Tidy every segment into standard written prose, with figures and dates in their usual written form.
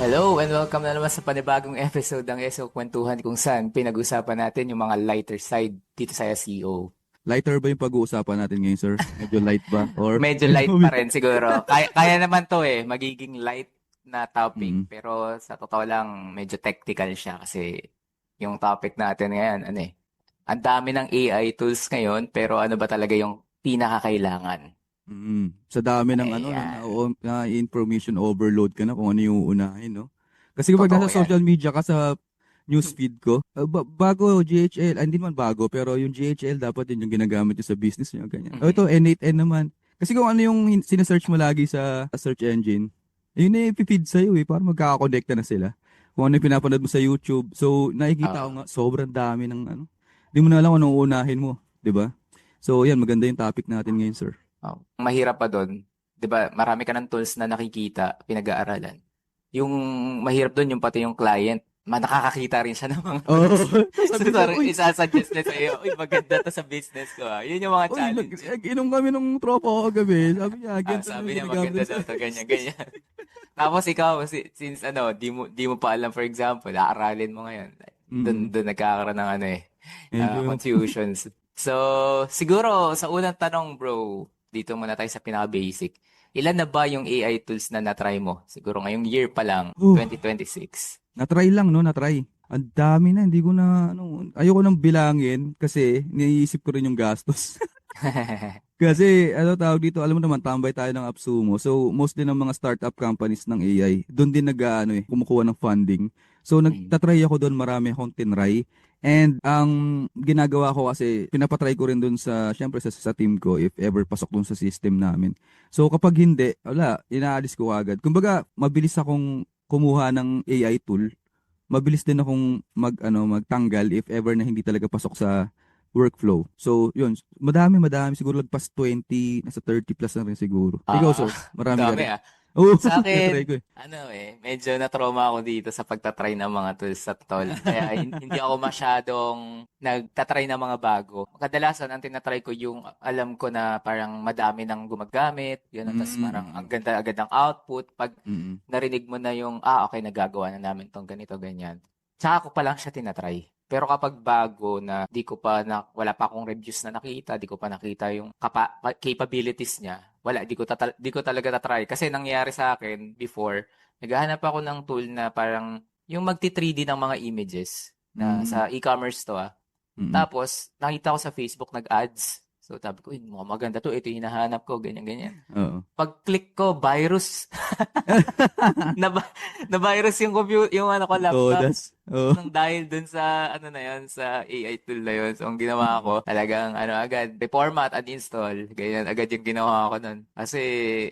Hello and welcome na naman sa panibagong episode ng SO Kwentuhan kung saan pinag-usapan natin yung mga lighter side dito sa SEO. Lighter ba yung pag-uusapan natin ngayon, sir? Medyo light ba? Or Medyo medyo light pa rin siguro. Kaya naman to magiging light na topic. mm. Pero sa totoo lang, medyo technical siya kasi yung topic natin ngayon, ang dami ng AI tools ngayon pero ano ba talaga yung pinakakailangan? Sa dami ng ano Ayan, na information overload ka na kung ano yung uunahin, no? Kasi kapag totoo nasa yan. social media ka sa newsfeed ko, bago GHL, hindi man bago, pero yung GHL dapat yun yung ginagamit nyo sa business nyo, ganyan. O ito, N8N naman. Kasi kung ano yung sinesearch mo lagi sa search engine, yun na ipipid sa'yo para magkakakonekta na sila. Kung ano yung pinapanood mo sa YouTube. So, nakikita ko Oo. nga, sobrang dami ng ano. Hindi mo na alam kung anong uunahin mo, di ba? So, yan, maganda yung topic natin ngayon, sir. Oh, mahirap pa doon, 'di ba? Marami ka ng tools na nakikita, pinag-aaralan. Yung mahirap doon yung pati yung client, nakakakita rin siya ng mga Oo, tools. So, sasabihin sa'yo, sorry, uy, isa-suggest niya sa'yo, uy, maganda to sa business ko ah. Yun yung mga uy, challenge eh. inom kami nung tropa ko kagabi. Sabi niya, ganito na Sabi yung niya ginagamit maganda nila daw sa... to, ganyan, ganyan. Tapos ikaw, since di mo pa alam, for example, aaralin mo ngayon. Mm, Doon nagkakaroon ng medyo, confusions. So, siguro sa unang tanong, bro, dito muna tayo sa pinaka-basic. Ilan na ba yung AI tools na na-try mo? Siguro ngayong year pa lang, uh, 2026. natry lang, no, natry. Ang dami na, hindi ko na, ano, ayoko nang bilangin kasi niisip ko rin yung gastos. Kasi, ano tawag dito, alam mo naman, tambay tayo ng AppSumo. So, mostly ng mga startup companies ng AI, doon din kumukuha ng funding. So, Mm. nagtatry ako doon, marami akong tinry. And ang ginagawa ko kasi, pinapatry ko rin doon syempre sa team ko, if ever pasok doon sa system namin. So, kapag hindi, wala, inaalis ko agad. Kumbaga, mabilis akong kumuha ng AI tool. Mabilis din akong magtanggal if ever na hindi talaga pasok sa workflow. So, yun, madami siguro lagpas 20, nasa 30 plus na rin siguro. Ikaw, Ah, sir, ang marami ka dami rin. ah. Oo, Sa na-try akin, ko eh. medyo na-trauma ako dito sa pagtatry ng mga tools sa totoo lang. Kaya hindi ako masyadong nagtatry ng mga bago. Kadalasan, ang tinatry ko yung alam ko na parang madami nang gumagamit, yun, tapos parang ang Mm-mm. ganda agad ng output. Pag Mm-mm. narinig mo na yung, okay, nagagawa na namin tong ganito, ganyan. Tsaka ko pa lang siya tinatry. Pero kapag bago na wala pa akong reviews na nakita, di ko pa nakita yung capabilities niya, wala, di ko talaga na-try. Kasi nangyari sa akin before, naghahanap ako ng tool na parang yung magti-3D ng mga images na Mm-mm. sa e-commerce to ah. Mm-mm. Tapos, nakita ko sa Facebook nag-ads. So, sabi ko, mukhang maganda to. Ito yung hinahanap ko, ganyan, ganyan. Oo. Pag-click ko, virus. na, na virus yung yung ano ko, laptop. Todas. Oo. Nang dahil dun sa ano na yun, sa AI tool na yun. So, ang ginawa Mm-mm. ko, talagang agad, reformat at install. Ganyan agad yung ginawa ko nun. Kasi,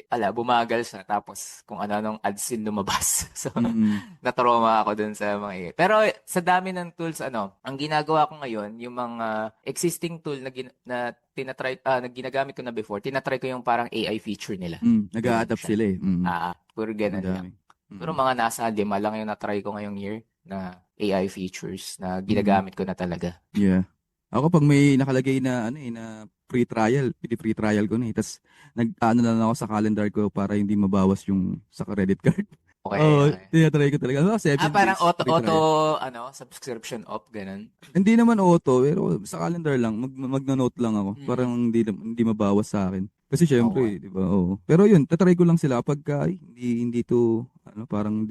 bumagal siya. Tapos, kung ano-anong ads yung lumabas. So, Mm-mm. na-trauma ako dun sa mga AI. Pero, sa dami ng tools, ang ginagawa ko ngayon, yung mga existing tool na ginagamit ko na before, tinatry ko yung parang AI feature nila. Ganun Nag-a-adapt siya. sila eh. Puro Ang ganun lang. dami. Pero Mm-mm. mga nasa 5 lang yung na-try ko ngayong year na AI features na Mm-mm. ginagamit ko na talaga. Yeah. Ako pag may nakalagay na na free trial, free trial ko na eh. Tapos nag-ano na lang ako sa calendar ko para hindi mabawas yung sa credit card. Okay, Oo, okay. tinatry ko talaga. 7 Parang days free auto, trial. subscription off, ganun. Hindi naman auto, pero sa calendar lang, magno-note lang ako. Parang Mm, hindi mabawas sa akin. Kasi okay. syempre, di ba? Oo. Pero yun, tatry ko lang sila pagka ay, hindi to parang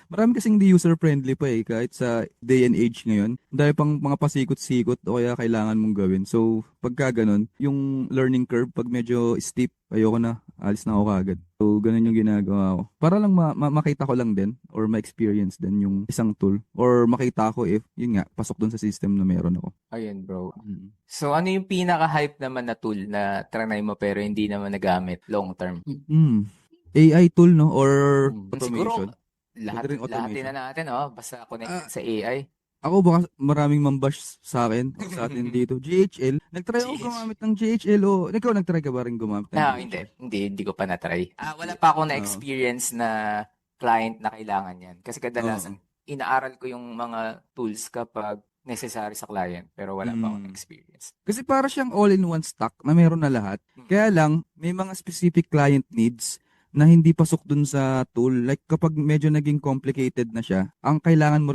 marami kasing hindi user friendly pa eh kahit sa day and age ngayon. Dahil pang mga pasikot-sikot o kaya kailangan mong gawin. So, pagka ganun, yung learning curve pag medyo steep, ayoko na, alis na ako kaagad. So, ganun yung ginagawa ko. Para lang makita ko lang din or ma-experience din yung isang tool or makita ko if, yun nga, pasok dun sa system na meron ako. Ayun, bro. Mm. So, ano yung pinaka-hype naman na tool na trinay mo pero hindi naman nagamit long term? Mm. AI tool, no? Or Siguro, automation? Pwede rin lahatin automation. na natin, basta connected Ah, sa AI. ako baka maraming mambash sa akin o sa atin dito. GHL. Nagtry ako GH. gumamit ng GHL o ikaw nagtry ka ba rin gumamit ng Hindi. GHL? Hindi ko pa na-try. Wala pa akong Oo. na-experience na client na kailangan yan. Kasi Oo. kadalasan, inaaral ko yung mga tools kapag necessary sa client, pero wala pa akong Mm. experience. Kasi para siyang all-in-one stock na meron na lahat. Mm. Kaya lang, may mga specific client needs na hindi pasok dun sa tool. Like kapag medyo naging complicated na siya, ang kailangan mo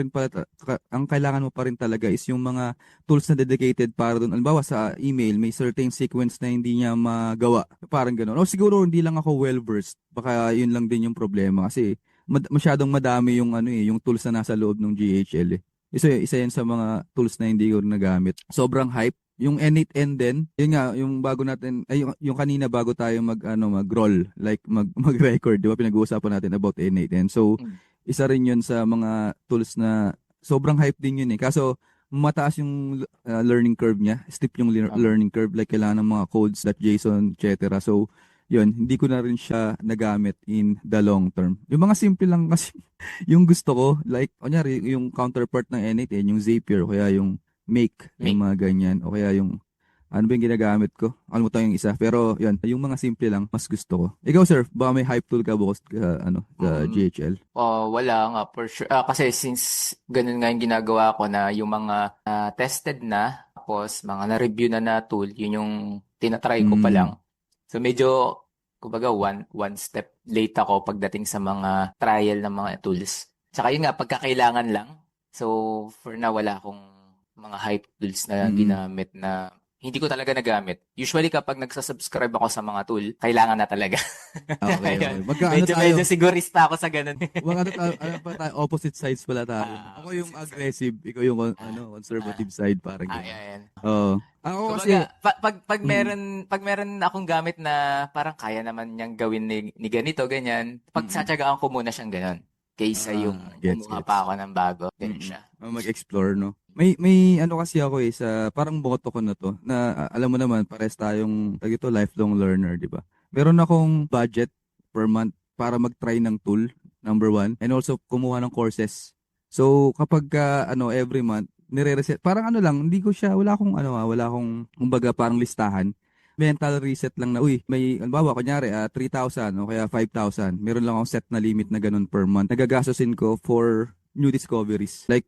pa rin talaga is yung mga tools na dedicated para dun. Halimbawa sa email, may certain sequence na hindi niya magawa. Parang gano'n. O siguro hindi lang ako well versed. Baka yun lang din yung problema kasi masyadong madami yung yung tools na nasa loob ng GHL eh. Isa yan sa mga tools na hindi ko nagamit. Sobrang hype. Yung N8N din, yun nga, yung bago natin, ay yung kanina bago tayo mag-roll, like mag-record, di ba? Pinag-uusapan natin about N8N. So, Mm. isa rin yun sa mga tools na sobrang hype din yun eh. Kaso, mataas yung learning curve niya, steep yung Um, learning curve, like kailangan ng mga codes, .json, etc. So, yun, hindi ko na rin siya nagamit in the long term. Yung mga simple lang kasi yung gusto ko, like, kunyari, yung counterpart ng N8N, yung Zapier, o kaya yung Make, yung Make. mga ganyan, o kaya yung, ano ba yung ginagamit ko? Kalimutan yung isa. Pero, yun, yung mga simple lang, mas gusto ko. Ikaw, sir, baka may hype tool ka bukas sa Mm, GHL? wala nga for sure. Kasi since ganun nga yung ginagawa ko na yung mga tested na, tapos mga na-review na tool, yun yung tinatry ko pa Mm, lang. So medyo, kumbaga, one step late ako pagdating sa mga trial ng mga tools. Tsaka yun nga, pagkakailangan lang. So for now, wala akong mga hype tools na mm. ginamit na hindi ko talaga nagamit. Usually kapag nagsasubscribe ako sa mga tool, kailangan na talaga. Okay, okay. Ayun. Magkaano Medyo tayo? sigurista ako sa ganun. Ano pa tayo? Opposite sides pala tayo. Ako yung Opposite side. aggressive, ikaw yung Ah, ah, conservative side, parang gano'n. Ayan. Oo. Ako kasi, Kumbaga, mm, pag meron akong gamit na parang kaya naman niyang gawin ni ganito, ganyan, mm. pagsatsagaan ko muna siyang ganun. Kaysa yung Gets, kumuha pa gets. ako ng bago. Ganun Mm. siya. Mag-explore, no? May ano kasi ako sa parang boto ko na to, na alam mo naman, pares tayong, ito, lifelong learner, di ba? Meron akong budget per month para mag-try ng tool, number one, and also kumuha ng courses. So, kapag every month, nire-reset, parang ano lang, hindi ko siya, wala akong, kumbaga, parang listahan. Mental reset lang na, uy, may, halimbawa, kunyari, 3,000 o kaya 5,000. Meron lang akong set na limit na ganun per month. Nagagastosin ko for new discoveries. Like,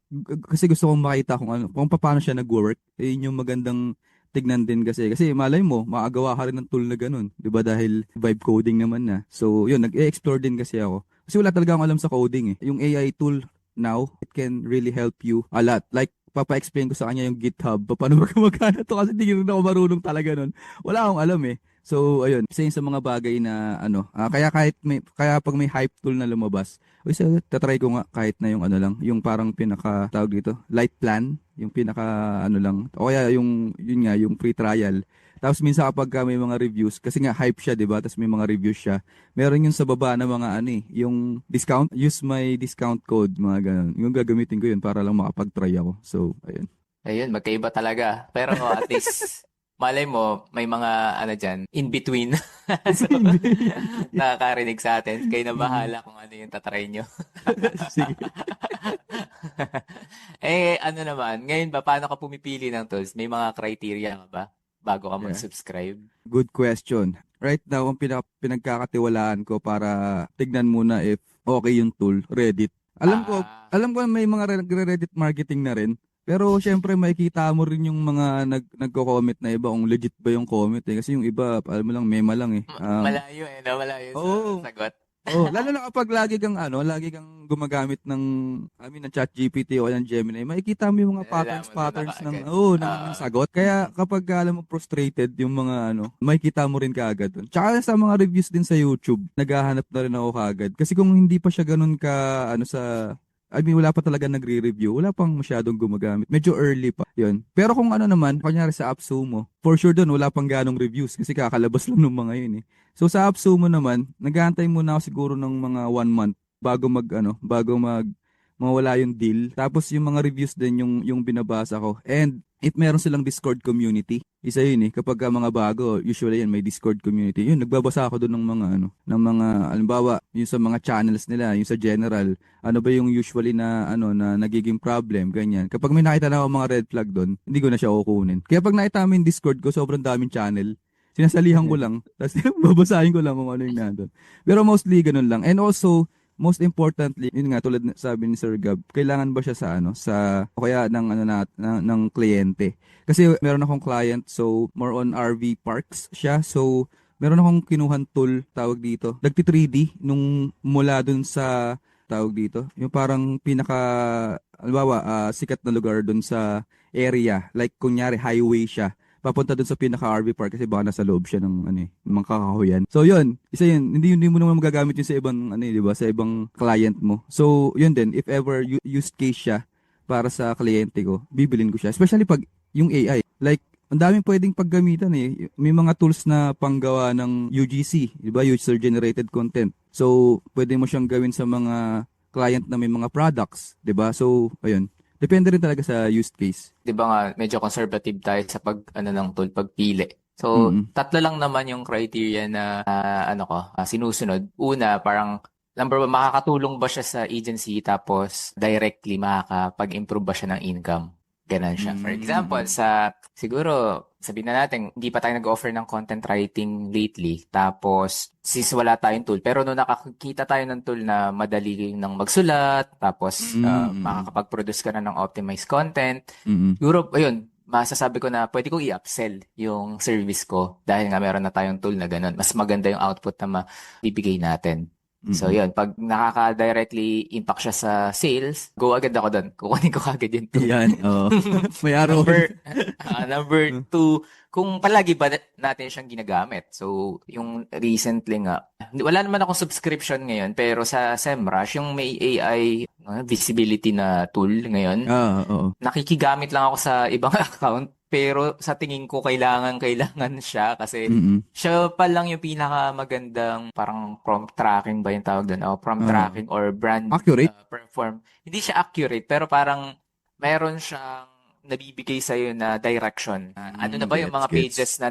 kasi gusto kong makita kung paano siya nag-work. Eh, yun yung magandang tignan din kasi. Kasi malay mo, makagawa ka rin ng tool na ganun. 'Di ba? Dahil vibe coding naman na. So, yun, nag-explore din kasi ako. Kasi wala talaga akong alam sa coding eh. Yung AI tool now, it can really help you a lot. Like, papa-explain ko sa kanya yung GitHub, paano ba gumagana to kasi hindi rin ako marunong talaga nun. Wala akong alam eh. So, ayun, isa yun sa mga bagay na kaya pag may hype tool na lumabas, uy, tatry ko nga kahit na yung ano lang, yung parang pinaka, tawag dito, light plan, yung pinaka, ano lang, o kaya yun nga, yung free trial. Tapos minsan kapag may mga reviews, kasi nga hype siya, di ba? Tapos may mga reviews siya. Meron yung sa baba na mga ano eh, yung discount, use my discount code, mga ganun. Yung gagamitin ko yun para lang makapag-try ako. So, ayun. Ayun, magkaiba talaga. Pero at least, malay mo, may mga ano dyan, in between. So, nakakarinig sa atin. Kayo na Mm. bahala kung ano yung tatry nyo. Sige. Ano naman, ngayon ba, paano ka pumipili ng tools? May mga criteria ka ba bago ka Yeah. mag-subscribe? Good question. Right now, ang pinagkakatiwalaan ko para tignan muna if okay yung tool, Reddit. Alam ko, Ah, alam ko may mga Reddit marketing na rin. Pero syempre makikita mo rin yung mga nagko-comment na iba kung legit ba yung comment eh. Kasi yung iba, alam mo lang, mema lang eh. malayo eh, no? Malayo sa Oo. sagot. Oh, lalo na kapag lagi kang gumagamit ng ChatGPT o ng Gemini, makikita mo yung mga Nalalaman mo na patterns ng kaagad. ng sagot. Kaya kapag alam mo frustrated yung mga makikita mo rin kaagad dun. Tsaka sa mga reviews din sa YouTube, naghahanap na rin ako kaagad. Kasi kung hindi pa siya ganun ka wala pa talaga nagre-review. Wala pang masyadong gumagamit. Medyo early pa. Yun. Pero kung ano naman, kunyari sa AppSumo, for sure doon, wala pang ganong reviews kasi kakalabas lang ng mga yun eh. So sa AppSumo naman, nag-aantay muna ako siguro ng mga 1 month bago mawala yung deal. Tapos yung mga reviews din yung binabasa ko. And if meron silang Discord community, isa yun eh. Kapag mga bago, usually yan may Discord community. Yun, nagbabasa ako doon ng mga halimbawa, yung sa mga channels nila, yung sa general, ano ba yung usually na nagiging problem, ganyan. Kapag may nakita na ako mga red flag doon, hindi ko na siya kukunin. Kaya pag nakita mo yung Discord ko, sobrang daming channel. Sinasalihan ko lang, tapos babasahin ko lang kung ano yung nandun. Pero mostly ganun lang. And also, most importantly, yun nga tulad sabi ni Sir Gab, kailangan ba siya o kaya ng kliyente. Kasi meron akong client, so more on RV parks siya. So meron akong kinuhan tool, tawag dito. Nagti 3D nung mula dun sa, tawag dito, yung parang pinaka, halimbawa, sikat na lugar dun sa area. Like, kunyari, highway siya. Papunta dun sa pinaka RV park kasi baka nasa loob siya ng ano ng mga kakahuyan. So yun, isa yun. Hindi mo naman magagamit yun sa ibang ano, 'di ba? Sa ibang client mo. So yun din, if ever use case siya para sa kliyente ko, bibilin ko siya. Especially pag yung AI. Like, ang daming pwedeng paggamitan eh. May mga tools na panggawa ng UGC, 'di ba? User generated content. So pwede mo siyang gawin sa mga client na may mga products, 'di ba? So ayun. Depende rin talaga sa use case. 'Di ba nga medyo conservative tayo sa pag ano ng tool pagpili. So, Mm. tatlo lang naman yung criteria na sinusunod. Una, parang number one, makakatulong ba siya sa agency tapos directly makakapag-improve ba siya ng income. Ganun siya. For example, Mm. siguro, sabihin na natin, hindi pa tayo nag-offer ng content writing lately. Tapos, since wala tayong tool, pero nung nakakita tayo ng tool na madali nang magsulat, tapos Mm. makakapag-produce ka na ng optimized content, Mm. siguro, ayun, masasabi ko na pwede kong i-upsell yung service ko dahil nga meron na tayong tool na ganun. Mas maganda yung output na mabibigay natin. So, Mm. yun. Pag nakaka-directly impact siya sa sales, go agad ako doon. Kukunin ko agad yung tool. Yan, oo. May araw. Number two, kung palagi ba natin siyang ginagamit. So, yung recently nga, wala naman akong subscription ngayon, pero sa SEMrush, yung may AI visibility na tool ngayon, Oo. nakikigamit lang ako sa ibang account, pero sa tingin ko kailangan siya kasi Mm. siya pa lang yung pinakamagandang parang prompt tracking ba yung tawag doon? O prompt Oo. tracking or brand Accurate. perform. Hindi siya accurate, pero parang meron siyang nabibigay sa'yo na direction. Ano na ba yung Gets, mga gets. pages na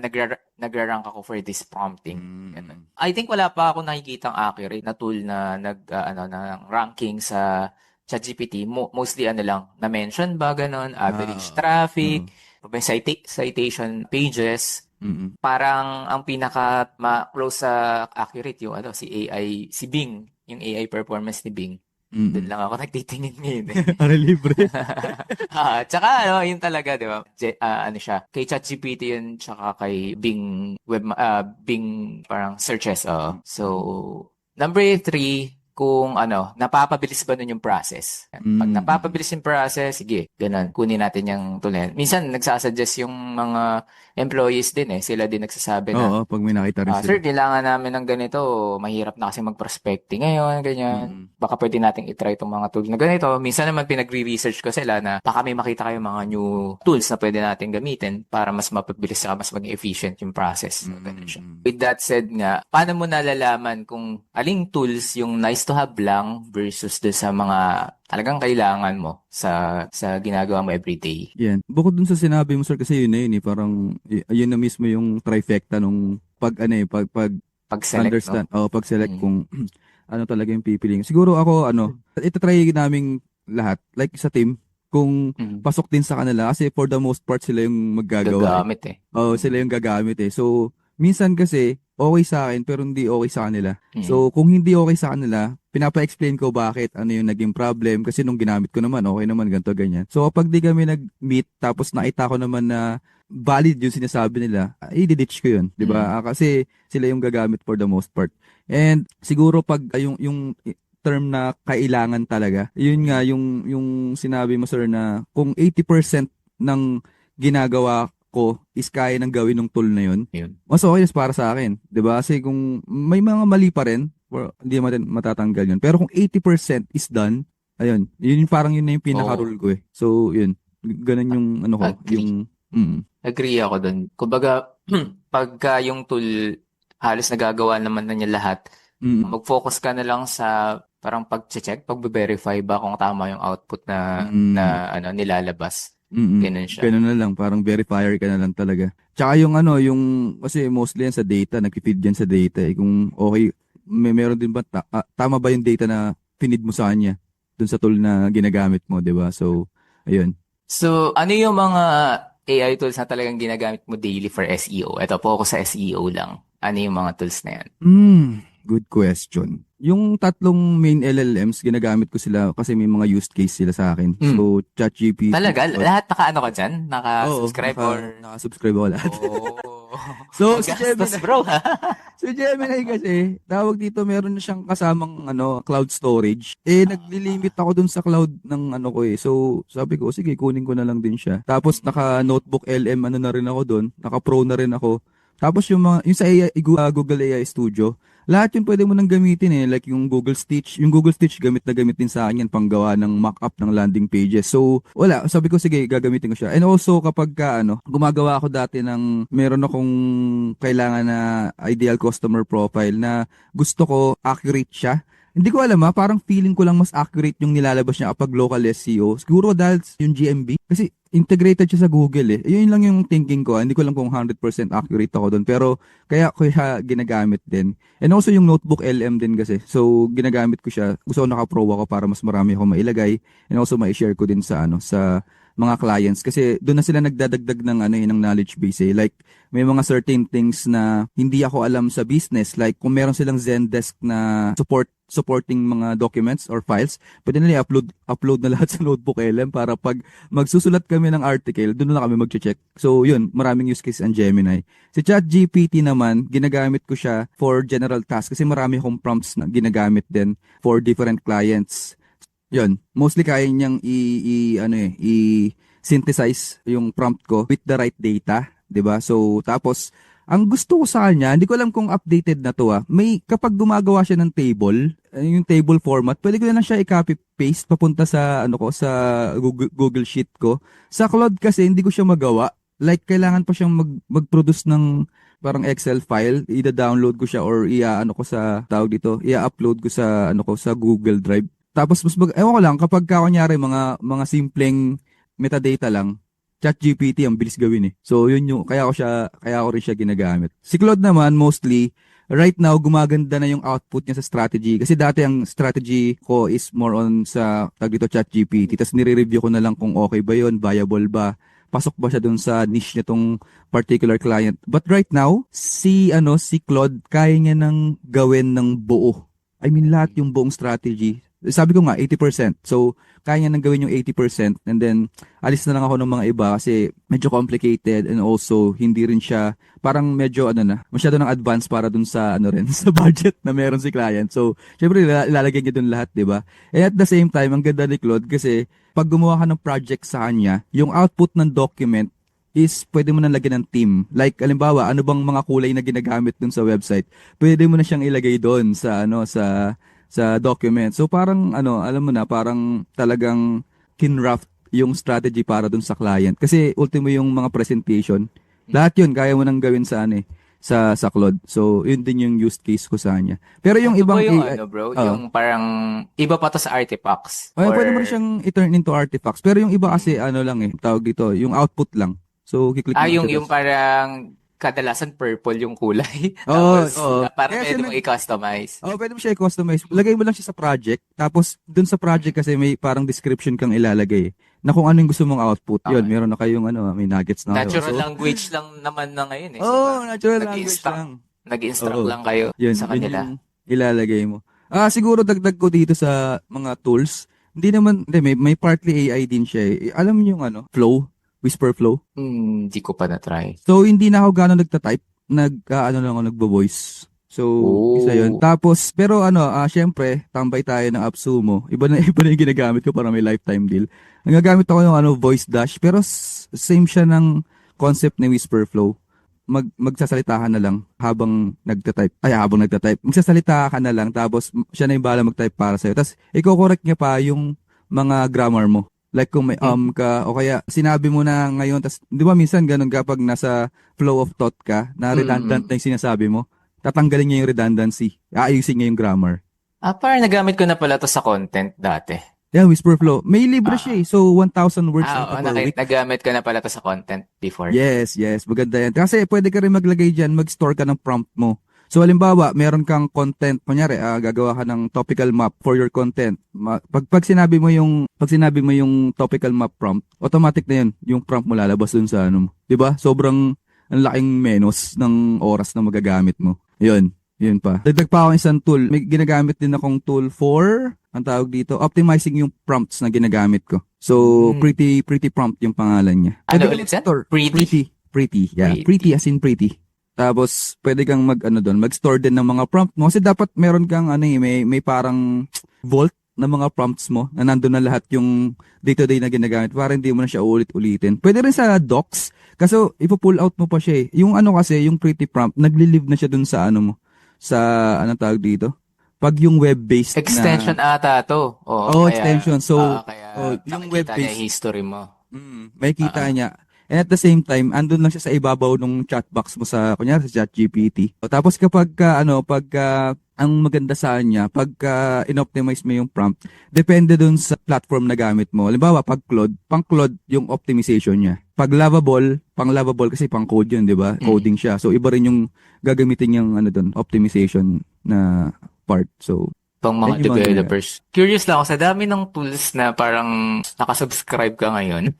nagra-rank ako for this prompting? Ganun. Mm. I think wala pa ako nakikitang accurate na tool na na ranking sa ChatGPT. Mostly ano lang, na-mention ba ganun, average Oo. traffic, may citation pages. Mm. Parang ang pinaka close sa accurate yung si AI, si Bing, yung AI performance ni Bing. Doon Mm. lang ako nagtitingin ngayon eh. Are libre. Tsaka yun talaga, di ba? Ano siya, kay ChatGPT yun, tsaka kay Bing parang searches. So, number three, kung napapabilis ba nun yung process. Pag Mm. napapabilis yung process, sige, ganun, kunin natin yung tuloy. Minsan, nagsasuggest yung mga employees din eh. Sila din nagsasabi na, Oo, pag may nakita rin Sir, sila. kailangan namin ng ganito. Mahirap na kasi mag-prospecting ngayon, ganyan. Mm. Baka pwede nating itry itong mga tools na ganito. Minsan naman pinagre-research ko sila na baka may makita kayong mga new tools na pwede natin gamitin para mas mapabilis at mas maging efficient yung process. So, ganun siya. Mm. With that said nga, paano mo nalalaman kung aling tools yung nice to have lang versus do sa mga talagang kailangan mo sa ginagawa mo everyday? Yan. Bukod dun sa sinabi mo, sir, kasi yun na yun eh. Parang, yun na mismo yung trifecta nung pag Pag-select, no? understand, o pag-select Mm. kung ano talaga yung pipiliin. Siguro ako, itatry naming lahat, like sa team, kung Mm. pasok din sa kanila, kasi for the most part, sila yung maggagawa eh. Gagamit eh. Oo, sila yung gagamit eh. So, minsan kasi, okay sa akin, pero hindi okay sa kanila. Mm. So, kung hindi okay sa kanila, pinapa-explain ko bakit, ano yung naging problem, kasi nung ginamit ko naman, okay naman, ganito, ganyan. So, kapag di kami nag-meet, tapos nakita ko naman na valid yung sinasabi nila, i-ditch ko yun, di ba? Kasi sila yung gagamit for the most part. And siguro pag yung term na kailangan talaga, yun nga yung sinabi mo, sir, na kung 80% ng ginagawa ko is kaya nang gawin ng tool na yun, Yun. mas okay is para sa akin, 'di ba? Kasi kung may mga mali pa rin, hindi naman matatanggal yun. Pero kung 80% is done, ayun, yun parang yun na yung Oo. pinaka-rule ko eh. So, yun. Ganun yung ano ko, Agree. Agree ako dun. Kumbaga, pagka yung tool halos nagagawa naman na niya lahat, mm, mag-focus ka na lang sa parang pag-check, pag-verify ba kung tama yung output na mm, nilalabas. mm. Ganun siya. Ganun na lang, parang verifier ka na lang talaga. Tsaka yung kasi mostly yan sa data, nag-feed yan sa data eh. Kung okay, meron din ba, tama ba yung data na finid mo sa kanya dun sa tool na ginagamit mo, di ba? So, ayun. So, ano yung mga AI tools na talagang ginagamit mo daily for SEO? Ito po ako sa SEO lang. Ano yung mga tools na yan? Good question. Yung tatlong main LLMs, ginagamit ko sila kasi may mga use case sila sa akin. So, ChatGPT. Talaga? Lahat naka-ano ka dyan? Oo, Naka-subscribe or? naka-subscribe ako lahat. Oh. So, si Magastos, Gemini, bro, ha? si Gemini kasi, tawag dito, meron na siyang kasamang cloud storage. Naglilimit ako dun sa cloud ng ano ko eh. So, sabi ko, sige, kunin ko na lang din siya. Tapos, naka-notebook LM, na rin ako dun. Naka-pro na rin ako. Tapos, yung sa AI, Google AI Studio, lahat yun pwede mo nang gamitin eh. Like yung Google Stitch. Yung Google Stitch, gamit na gamit din sa akin yan panggawa ng mock-up ng landing pages. So, wala. Sabi ko, sige, gagamitin ko siya. And also, kapag gumagawa ako dati meron akong kailangan na ideal customer profile na gusto ko accurate siya. Hindi ko alam parang feeling ko lang mas accurate yung nilalabas niya kapag local SEO. Siguro dahil yung GMB. Kasi integrated siya sa Google eh. Yun lang yung thinking ko. Hindi ko lang kung 100% accurate ako doon. Pero kaya ko siya ginagamit din. And also yung notebook LM din kasi. So ginagamit ko siya. Gusto ko naka-pro ako para mas marami ako mailagay. And also ma-share ko din sa sa mga clients kasi doon na sila nagdadagdag ng ng knowledge base eh. Like may mga certain things na hindi ako alam sa business, like kung meron silang Zendesk na supporting mga documents or files, pwede nila upload na lahat sa notebook LM para pag magsusulat kami ng article, doon na kami magche-check. So yun, maraming use case ang Gemini. Si ChatGPT naman, ginagamit ko siya for general tasks kasi marami akong prompts na ginagamit din for different clients. Yun, mostly kaya niyang i-synthesize yung prompt ko with the right data, 'di ba? So tapos ang gusto ko sa kanya, hindi ko alam kung updated na to may kapag gumagawa siya ng table, yung table format, pwede ko na siya i-copy paste papunta sa sa Google Sheet ko. Sa Claude kasi hindi ko siya magawa. Like kailangan pa siyang mag-produce ng parang Excel file, i-download ko siya or ko sa tawag dito, i-upload ko sa sa Google Drive. Tapos ewan ko lang kapag kunyari mga simpleng metadata lang, ChatGPT ang bilis gawin eh. So yun yung kaya ko rin siya ginagamit. Si Claude naman mostly right now gumaganda na yung output niya sa strategy kasi dati ang strategy ko is more on sa tag dito ChatGPT. Tapos nire-review ko na lang kung okay ba yun, viable ba, pasok ba siya dun sa niche nitong particular client. But right now, si Claude kaya niya nang gawin ng buo. I mean lahat yung buong strategy. Sabi ko nga 80%. So kaya niya nang gawin yung 80% and then alis na lang ako ng mga iba kasi medyo complicated and also hindi rin siya parang medyo masyado ng advance para dun sa rin sa budget na meron si client. So syempre ilalagay niya dun lahat, 'di ba? And at the same time, ang ganda ni Claude kasi pag gumawa ka ng project sa kanya, yung output ng document is pwede mo na lagyan ng theme. Like, halimbawa, ano bang mga kulay na ginagamit dun sa website? Pwede mo na siyang ilagay doon sa sa document. So parang alam mo na, parang talagang kinraft yung strategy para dun sa client. Kasi ultimo yung mga presentation, lahat yun kaya mo nang gawin sa sa Claude. So yun din yung use case ko sa kanya. Pero yung Ito ibang ba yung AI, bro? Yung parang, iba pa to sa artifacts? pwede mo rin siyang i-turn into artifacts. Pero yung iba kasi lang tawag dito, yung output lang. So kiklik mo siya. Yung parang, kadalasan purple yung kulay. Oo, Tapos, oo. parang Kaya siya pwede mo i-customize. pwede mo siya i-customize. Lagay mo lang siya sa project. Tapos, dun sa project kasi may parang description kang ilalagay. Na kung ano yung gusto mong output. Yun, Okay. meron na kayong may nuggets na kayo. Natural So, language lang naman na ngayon eh. natural language lang. Nag-instruct Oo. lang kayo Yun, sa yun kanila. yung ilalagay mo. Siguro dagdag ko dito sa mga tools. Hindi, may partly AI din siya eh. Alam niyo yung Flow? Whisper Flow? Hindi ko pa na-try. So, hindi na ako gano'n nagta-type. Lang ako nagbo-voice. So, isa yun. Oh. Tapos, pero syempre, tambay tayo ng AppSumo. Iba na iba na yung ginagamit ko para may lifetime deal. Ang gagamit ako yung Voice Dash, pero same siya ng concept ni Whisperflow. Magsasalita ka na lang habang nagta-type. Habang nagta-type. Magsasalita ka na lang, tapos siya na yung bahala mag-type para sa'yo. Tapos, i-correct niya pa yung mga grammar mo. Like kung may ka, o kaya sinabi mo na ngayon, tas, di ba minsan ganun kapag nasa flow of thought ka, na redundant na yung sinasabi mo, tatanggalin niya yung redundancy. Aayusin niya yung grammar. Parang nagamit ko na pala to sa content dati. Yeah, Whisperflow. May libre siya eh. So, 1,000 words lang Oo, per week. nagamit ko na pala to sa content before. Yes. Maganda yan. Kasi pwede ka rin maglagay dyan, mag-store ka ng prompt mo. So, halimbawa, meron kang content, kunyari, gagawa ka ng topical map for your content. Pag sinabi mo yung topical map prompt, automatic na yun, yung prompt mo lalabas dun sa 'di ba? Sobrang ang laking menos ng oras na magagamit mo. Yun pa. Dagdag pa ako isang tool. May ginagamit din akong tool for, ang tawag dito, optimizing yung prompts na ginagamit ko. So, pretty prompt yung pangalan niya. Ano Pwede ulit, sir? store. Pretty? Pretty. Yeah. Pretty. Pretty as in pretty. Tapos pwede kang mag-store din ng mga prompt mo kasi dapat meron kang may parang vault ng mga prompts mo na nandun na lahat yung day-to-day na ginagamit para hindi mo na siya ulit-ulitin. Pwede rin sa docs kasi ipo-pull out mo pa siya eh. Yung kasi yung pretty prompt, nagli-live na siya dun sa sa tawag dito? Pag yung web-based Extension na ata to. Oo, kaya, extension. So, kaya yung nakikita niya yung web-based history mo. may kita Oo. niya. And at the same time, andun lang siya sa ibabaw ng chat box mo kunyari sa ChatGPT. Tapos kapag ang maganda sa kanya, pagka inoptimize mo yung prompt, depende dun sa platform na gamit mo. Halimbawa, pang Claude yung optimization niya. Pag pang Lovable kasi pang code yun, di ba? Mm. Coding siya. So, iba rin yung gagamitin yung dun, optimization na part. So, Pang mga yan yung mga ginagawa. developers. Curious lang ako, sa dami ng tools na parang nakasubscribe ka ngayon.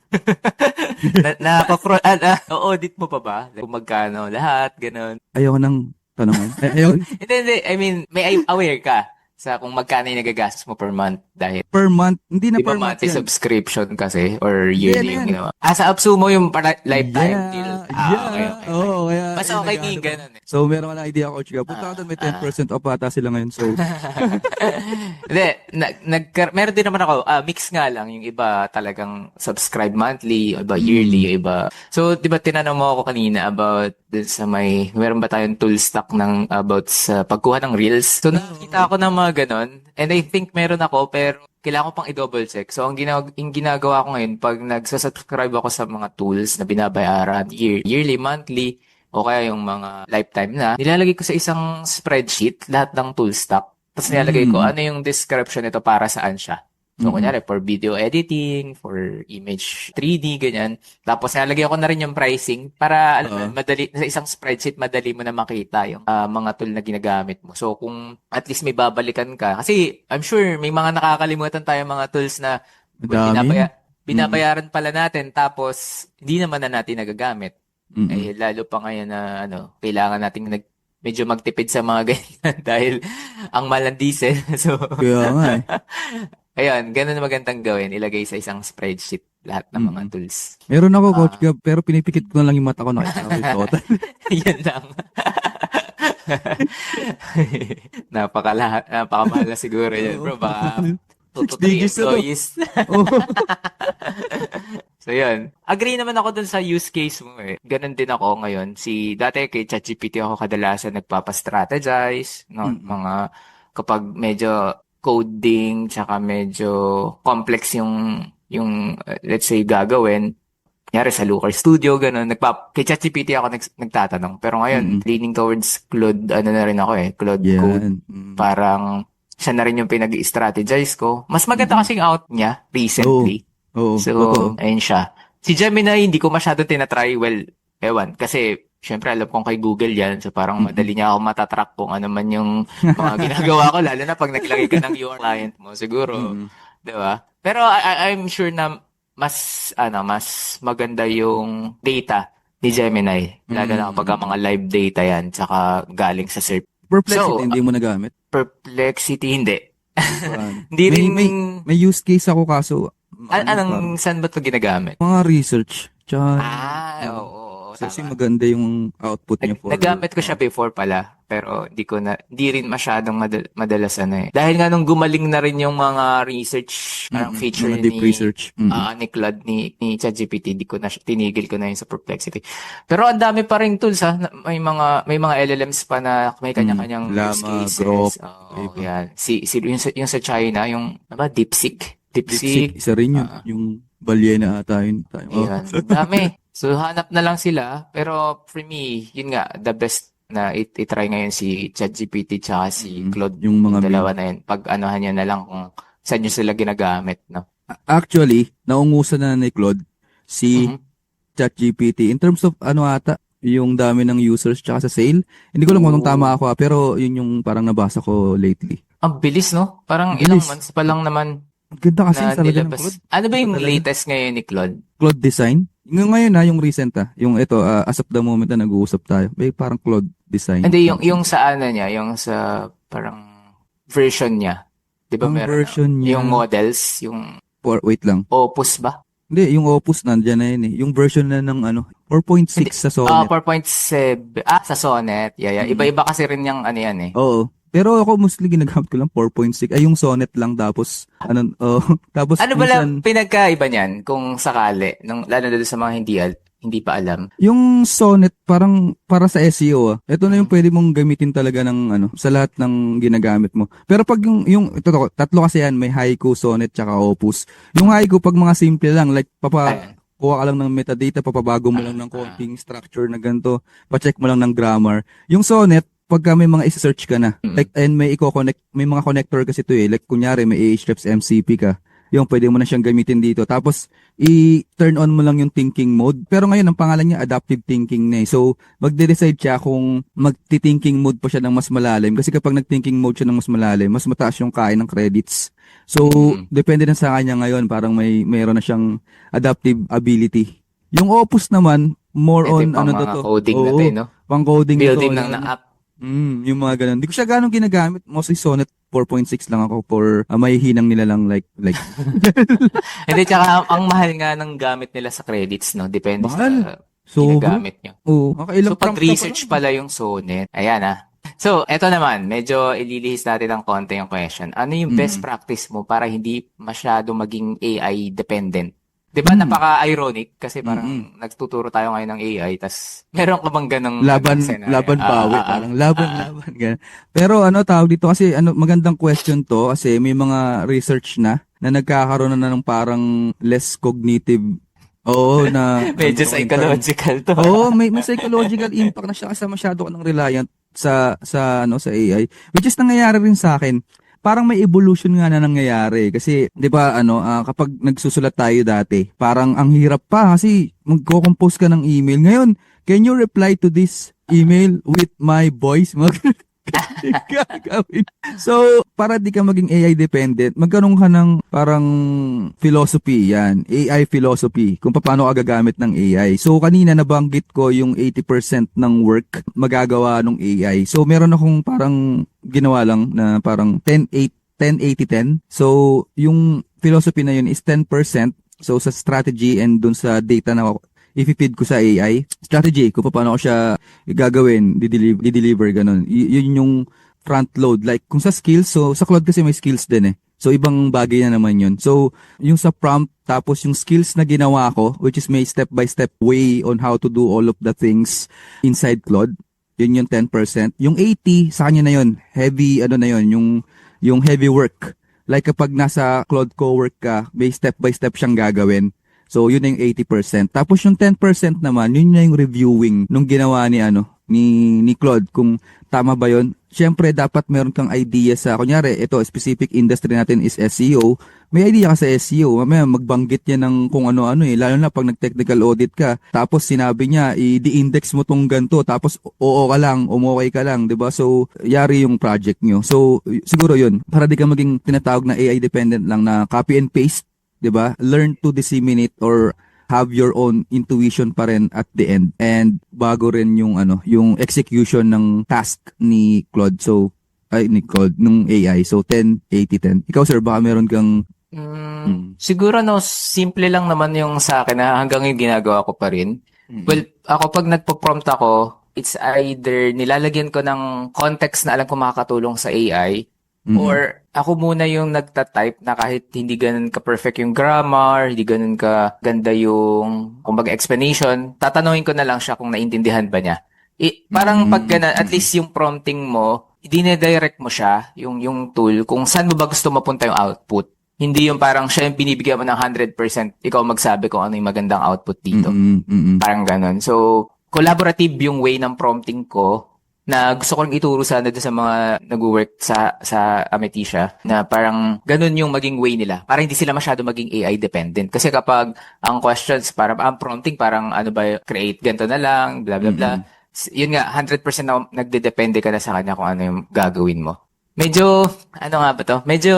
Na-audit mo pa ba? Like, kung magkano lahat, ganun. Ayoko nang tanungan. Ayoko. Hindi. I mean, may aware ka sa kung magkano yung nagagastos mo per month dahil Per month, hindi na di ba per month monthly yan. subscription kasi or Hindi, yearly yung yan. ginawa? Sa Absumo yung para lifetime deal. Yeah. Okay. Oo, kaya Mas okay nga yung ganun eh. So, meron ka na idea, Coach Gab. Punta ka doon, may 10% off ata sila ngayon. So, Hindi, meron din naman ako, mix nga lang, yung iba talagang subscribe monthly, yung iba yearly, yung iba. So, di ba tinanong mo ako kanina about dun sa meron ba tayong tool stock about sa pagkuha ng reels? So, nakita ako ng mga ganon, and I think meron ako, pero kailangan ko pang i-double check. So, ang ginagawa ko ngayon, pag nagsasubscribe ako sa mga tools na binabayaran, yearly, monthly, o kaya yung mga lifetime na, nilalagay ko sa isang spreadsheet lahat ng tool stock. Tapos nilalagay ko ano yung description nito para saan siya. So, kunyari, for video editing, for image 3D, ganyan. Tapos nilalagay ko na rin yung pricing para alam mo, madali, sa isang spreadsheet, madali mo na makita yung mga tool na ginagamit mo. So, kung at least may babalikan ka. Kasi, I'm sure, may mga nakakalimutan tayo mga tools na madami. binabayaran pala natin tapos hindi naman na natin nagagamit. Eh, lalo pa ngayon na kailangan nating medyo magtipid sa mga ganyan dahil ang mahal ng diesel. So, Kaya nga eh. ayun, ganun na magandang gawin. Ilagay sa isang spreadsheet lahat ng mga tools. Meron ako, Coach Gab, pero pinipikit ko na lang yung mata ko, nakita ko yung total. Yan lang. Napakamahal na siguro yan, bro. Baka 2 to 3 digits na to. employees. Oo. So, yun. Agree naman ako dun sa use case mo eh. Ganon din ako ngayon. Dati kay ChatGPT ako kadalasan nagpapastrategize, no? Mga, kapag medyo coding, tsaka medyo complex yung let's say, gagawin. Kunyari sa Looker Studio, ganon. Kay ChatGPT ako nagtatanong. Pero ngayon, leaning towards Claude, na rin ako eh. Claude Code. Parang, siya na rin yung pinag-strategize ko. Mas maganda kasing out niya recently. Oo, So, totoo. ayun siya. Si Gemini, hindi ko masyado tinatry. Well, ewan. Kasi, syempre, alam kong kay Google yan. So, parang madali niya ako matatrack kung ano man yung mga ginagawa ko. Lalo na pag naglagay ka ng URL client mo. Siguro, di ba? Pero, I'm sure na mas maganda yung data ni Gemini. Lalo na kapag mga live data yan. Tsaka galing sa search. Perplexity, hindi mo nagamit. Perplexity, hindi. Hindi rin... May use case ako kaso, saan ba ito ginagamit? mga research. Tsaka, Oo. kasi Tama. maganda yung output niya for. Nagamit ko siya before pala, pero hindi rin masyadong madalas eh. Dahil nga nung gumaling na rin yung mga research, parang feature mga deep research. ni Claude, ni ChatGPT, tinigil ko na yun sa Perplexity. Pero ang dami pa rin tools ha. May mga LLMs pa na may kanya-kanyang use Llama, cases. Grok, Oo, yan. Yung sa China, yung DeepSeek. DeepSeek, isa rin yun. Yung balyena ata yun. Ayan, dami. So, hanap na lang sila. Pero for me, yun nga, the best na itry ngayon si ChatGPT tsaka si Claude. Yung mga dalawa na yun. Pag-anuhan nyo na lang kung saan nyo sila ginagamit. No? Actually, naungusan na ni Claude si ChatGPT. In terms of yung dami ng users tsaka sa sale. Hindi ko alam kung anong tama ako pero yun yung parang nabasa ko lately. Ang bilis, no? Parang Ang ilang bilis. months pa lang naman Ang ganda kasi na talaga ng nilabas. Claude. Ano ba yung Talaga. latest ngayon ni Claude? Claude design? Ngayon yung recent yung ito, as of the moment na nag-uusap tayo. May parang Claude design. Hindi, yung sa niya, yung sa parang version niya. Di ba Ang meron version niya. yung models, yung Wait lang. Opus ba? Hindi, yung Opus nandiyan na yun eh. Yung version na ng 4.6 sa Sonnet. 4.7. Sa Sonnet. Yeah, yeah. Mm. Iba-iba kasi rin yung ano yan eh. Oo. Pero ako mostly ginagamit ko lang 4.6. Ay, yung Sonnet lang tapos tapos Ano ba lang minsan pinagkaiba niyan kung sakali, lalo na doon sa mga hindi pa alam? yung Sonnet parang para sa SEO. Ito na yung Mm. pwede mong gamitin talaga ng sa lahat ng ginagamit mo. Pero pag yung ito tatlo kasi yan, may Haiku, Sonnet, tsaka Opus. Yung Haiku pag mga simple lang like Ayun. kuha ka lang ng metadata, papabago mo lang ng konting structure na ganito, pa-check mo lang ng grammar. Yung Sonnet, pagka may mga i-search ka na, Mm. like, and may i-connect, may mga connector kasi to eh, like, kunyari, may Ahrefs MCP ka, yung pwede mo na siyang gamitin dito. Tapos, i-turn on mo lang yung thinking mode. Pero ngayon, ang pangalan niya, adaptive thinking na eh. So, magde-decide siya kung magti-thinking mode pa siya ng mas malalim. Kasi kapag nag-thinking mode siya ng mas malalim, mas mataas yung kain ng credits. So, Mm. depende na sa kanya ngayon. Parang mayroon na siyang adaptive ability. Yung Opus naman, more Ito on yung pang to mga to. coding na to, Oo, no? pang coding na to. Building ng app. Yung mga ganun. Hindi ko siya ganong ginagamit. Mostly Sonnet 4.6 lang ako for mahihinang nila lang like Hindi, tsaka ang mahal nga ng gamit nila sa credits, no? Depende mahal. sa Sobra. ginagamit nyo. Oo, So, makailang prompt ka pa pag-research lang. pala yung Sonnet. Ayan, ah. So, eto naman, medyo ililihis natin ng konti yung question. Ano yung best Mm. practice mo para hindi masyado maging AI dependent? 'Di ba Mm. napaka-ironic kasi Mm. parang nagtuturo tayo ngayon ng AI tas meron ka bang ganong Laban scenario? laban bawi parang laban ah. laban ganun. Pero tawag dito kasi magandang question to kasi may mga research na nagkakaroon na ng parang less cognitive na Medyo in term. psychological to. May psychological impact na siya kasi masyado ka ng reliant sa AI, which is nangyayari rin sa akin. Parang may evolution nga na nangyayari kasi 'di ba kapag nagsusulat tayo dati, parang ang hirap pa kasi magko-compose ka ng email. Ngayon, can you reply to this email with my voice? Gagawin. So, para di ka maging AI dependent, magkaroon ka ng parang philosophy yan. AI philosophy. Kung paano ka gagamit ng AI. So, kanina nabanggit ko yung 80% ng work magagawa ng AI. So, meron akong parang ginawa lang na parang 10-80-10. So, yung philosophy na yun is 10%. So, sa strategy and dun sa data na i-feed ko sa AI, strategy, kung paano ko siya gagawin, di-deliver, ganun. Yun yung front load. Like, kung sa skills, so sa Claude kasi may skills din eh. So, ibang bagay na naman yun. So, yung sa prompt, tapos yung skills na ginawa ko, which is may step-by-step way on how to do all of the things inside Claude, yun yung 10%. Yung 80, sa kanya na yun, heavy, na yun, yung heavy work. Like, kapag nasa Claude co-work ka, may step-by-step siyang gagawin. So, yun na yung 80%. Tapos yung 10% naman, yun na yung reviewing nung ginawa ni Claude kung tama ba yun. Siyempre, dapat meron kang idea sa, kunyari, ito, specific industry natin is SEO. May idea ka sa SEO. Mamaya, magbanggit niya ng kung ano-ano eh. Lalo na pag nag-technical audit ka. Tapos, sinabi niya, i-index mo tong ganito. Tapos, oo ka lang, umokay ka lang. 'Di ba? So, yari yung project nyo. So, siguro yun. Para di ka maging tinatawag na AI dependent lang na copy and paste. 'Di ba? Learn to disseminate or have your own intuition pa rin at the end. And bago rin yung yung execution ng task ni Claude. So ni Claude nung AI. So 10-80-10. Ikaw sir, baka meron kang Siguro simple lang naman yung sa akin na hanggang yung ginagawa ko pa rin. Well, ako pag nagpo-prompt ako, it's either nilalagyan ko ng context na alam ko makakatulong sa AI or ako muna yung nagta-type na kahit hindi ganun ka-perfect yung grammar, hindi ganun ka ganda yung kumbaga explanation, tatanungin ko na lang siya kung naintindihan ba niya. Parang pag ganun, at least yung prompting mo, dinedirects mo siya, yung tool, kung saan mo ba gusto mapunta yung output. Hindi yung parang siya yung binibigyan mo ng 100%, ikaw magsabi kung ano yung magandang output dito. Parang ganun. So, collaborative yung way ng prompting ko na gusto ko lang ituro sana doon sa mga nag-work sa Ametisha na parang ganun yung maging way nila. Para hindi sila masyado maging AI dependent. Kasi kapag ang questions, parang ang prompting, parang ano ba, create ganito na lang, blah, blah, blah. Yun nga, 100% na nagdedepende ka na sa kanya kung ano yung gagawin mo. Medyo, ano nga ba to? Medyo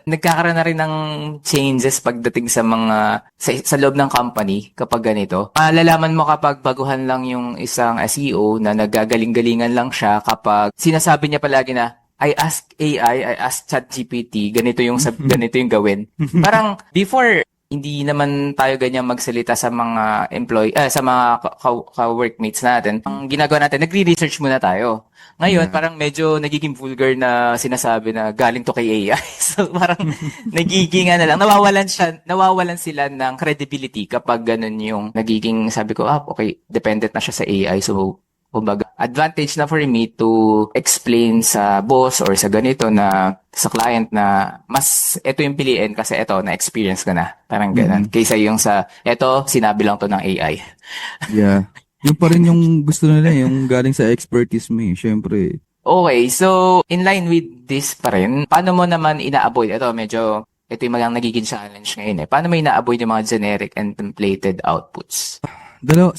nagkakaroon na rin ng changes pagdating sa mga, sa loob ng company kapag ganito. Malalaman mo kapag baguhan lang yung isang SEO na nagagaling-galingan lang siya kapag sinasabi niya palagi na, I ask AI, I ask ChatGPT, ganito yung gawin. Parang before, hindi naman tayo ganyan magsalita sa mga sa mga ka-workmates natin. Ang ginagawa natin, nagre-research muna tayo. Ngayon, Yeah. parang medyo nagiging vulgar na sinasabi na galing to kay AI. So, parang nagiging lang, nawawalan sila ng credibility kapag ganun yung nagiging, sabi ko, okay, dependent na siya sa AI. So, kumbaga, advantage na for me to explain sa boss or sa ganito na sa client na mas ito yung piliin kasi ito, na-experience ko na. Parang ganun. Kaysa yung sa, ito, sinabi lang to ng AI. Yeah. Yung pa rin yung gusto nila, yung galing sa expertise mo eh. Syempre. Okay, so in line with this pa rin, paano mo naman ina-avoid? Ito yung mga nagiging challenge ngayon eh. Paano mo ina-avoid yung mga generic and templated outputs?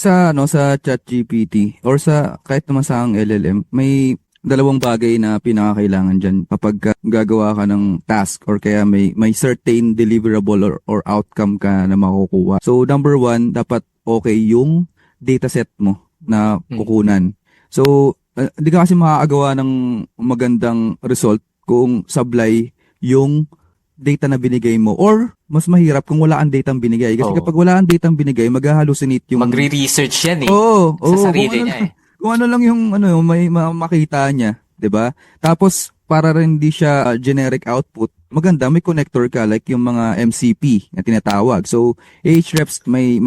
Sa ChatGPT or sa kahit naman sa ang LLM, may dalawang bagay na pinakakailangan diyan kapag gagawa ka ng task or kaya may certain deliverable or outcome ka na makukuha. So number one, dapat okay yung dataset mo na kukunan. So hindi ka kasi makakagawa ng magandang result kung sablay yung data na binigay mo or mas mahirap kung wala ang data binigay kasi kapag wala ang data binigay mag-hallucinate yung magre-research yan eh sa sarili niya eh. Kung ano lang yung may makita niya, 'di ba? Tapos para rin hindi siya generic output, maganda may connector ka like yung mga MCP na tinatawag. So Ahrefs may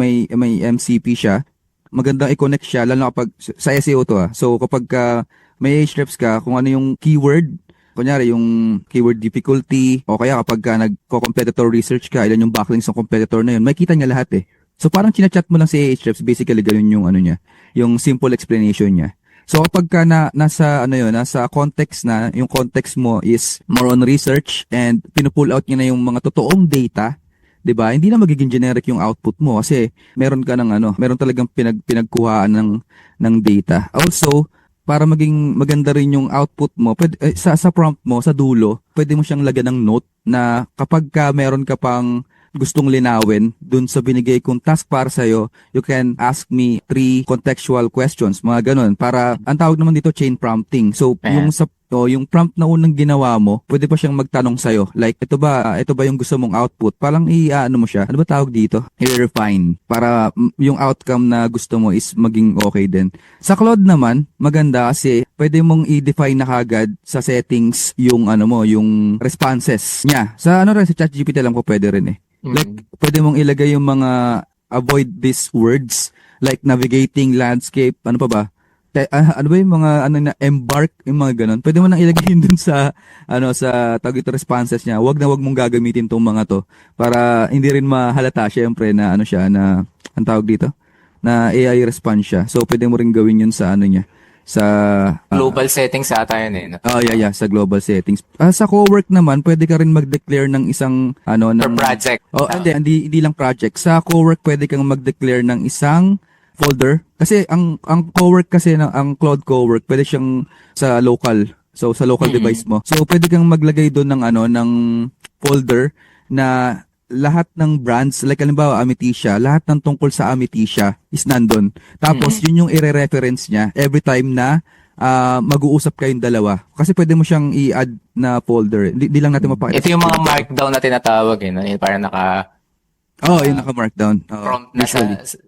MCP siya. Maganda i-connect siya lalo kapag sa SEO to So kapag may Ahrefs ka, kung ano yung keyword, kunyari yung keyword difficulty o kaya kapag nagko-competitor research ka, ilan yung backlinks ng competitor na yun, makikita niya lahat eh. So parang chinachat mo lang si Ahrefs, basically ganun yung niya, yung simple explanation niya. So kapag nasa context na, yung context mo is more on research and pinupull out niya na yung mga totoong data, 'di ba? Hindi na magiging generic yung output mo kasi meron talagang pinagkuhaan ng data. Also, para maging maganda rin yung output mo, sa prompt mo, sa dulo, pwede mo siyang lagyan ng note na kapag meron ka pang gustong linawin dun sa binigay kong task para sa'yo, you can ask me 3 contextual questions, mga ganun. Para, ang tawag naman dito, chain prompting. So, yung prompt na unang ginawa mo, pwede pa siyang magtanong sa'yo. Like, ito ba yung gusto mong output? Parang mo siya. Ano ba tawag dito? I-refine. Para yung outcome na gusto mo is maging okay din. Sa Claude naman, maganda kasi pwede mong i-define na kagad sa settings yung yung responses niya. Sa sa ChatGPT alam ko pwede rin eh. Like, pwede mong ilagay yung mga avoid these words like navigating, landscape, ano pa ba? Ano ba yung mga embark, yung mga ganun. Pwede mo nang ilagay yun dun sa tawag ito responses niya. Wag mong gagamitin tong mga to para hindi rin mahalata syempre na ang tawag dito na AI response siya. So pwede mo rin gawin yun sa niya sa global settings ata yun eh. Sa global settings. Sa co-work naman, pwede ka rin mag-declare ng isang per project. Hindi lang project. Sa co-work pwede kang mag-declare ng isang folder kasi ang co-work kasi ang cloud co-work pwede siyang sa local. So sa local device mo. So pwede kang maglagay doon ng folder na lahat ng brands, like halimbawa Ametisha, lahat ng tungkol sa Ametisha is nandun. Tapos yun yung i-reference niya every time na mag-uusap kayong dalawa. Kasi pwede mo siyang i-add na folder. Hindi lang natin mapakita. Ito yung mga markdown na tinatawag eh. No? Yung parang yung naka-markdown. Prompt na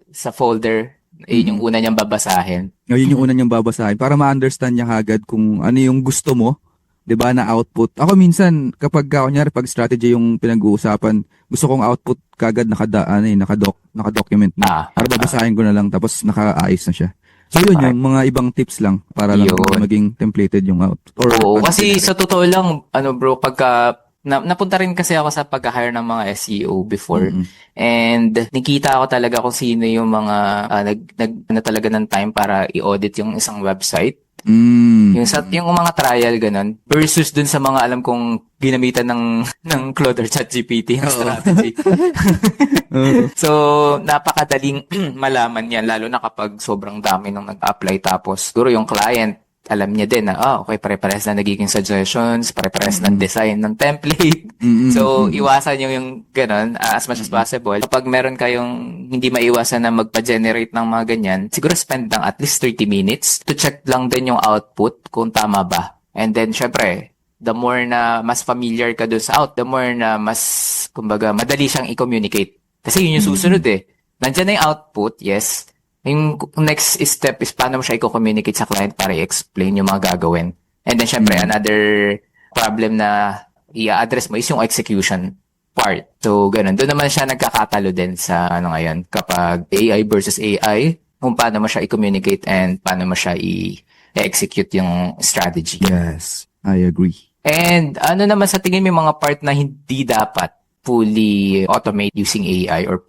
sa folder. Yun yung una niyang babasahin. Yun yung una niyang babasahin. Para ma-understand niya kagad kung ano yung gusto mo. 'Di ba na output. Ako minsan kapag kunyari pag strategy yung pinag-uusapan, gusto kong output kagad naka-document na. Para babasahin ko na lang tapos nakaayos na siya. So yun yung mga ibang tips lang para lang maging templated yung output. Kasi sa totoo lang bro, pagka napunta rin kasi ako sa pag-hire ng mga SEO before and nakita ko talaga kung sino yung mga talaga ng time para i-audit yung isang website. Yung mga trial ganun versus dun sa mga alam kong ginamitan ng Claude or ChatGPT yung strategy. So, napakadaling malaman yan lalo na kapag sobrang dami nang nag-apply tapos siguro yung client alam niya din na okay, pare-pares na nagiging suggestions, pare-pares ng design ng template. So, iwasan yung ganun as much as possible. Kapag meron kayong hindi maiwasan na magpa-generate ng mga ganyan, siguro spend lang at least 30 minutes to check lang din yung output kung tama ba. And then, syempre, the more na mas familiar ka dun sa the more na mas, kumbaga, madali siyang i-communicate. Kasi yun yung susunod eh. Nandiyan na yung output, yes. Yung next step is paano mo siya i-communicate sa client para i-explain yung mga gagawin. And then, syempre, another problem na i-address mo is yung execution part. So, ganun. Doon naman siya nagkakatalo din sa ano ngayon, kapag AI versus AI, kung paano mo siya i-communicate and paano mo siya i-execute yung strategy. Yes, I agree. And ano naman sa tingin mo yung mga part na hindi dapat fully automate using AI or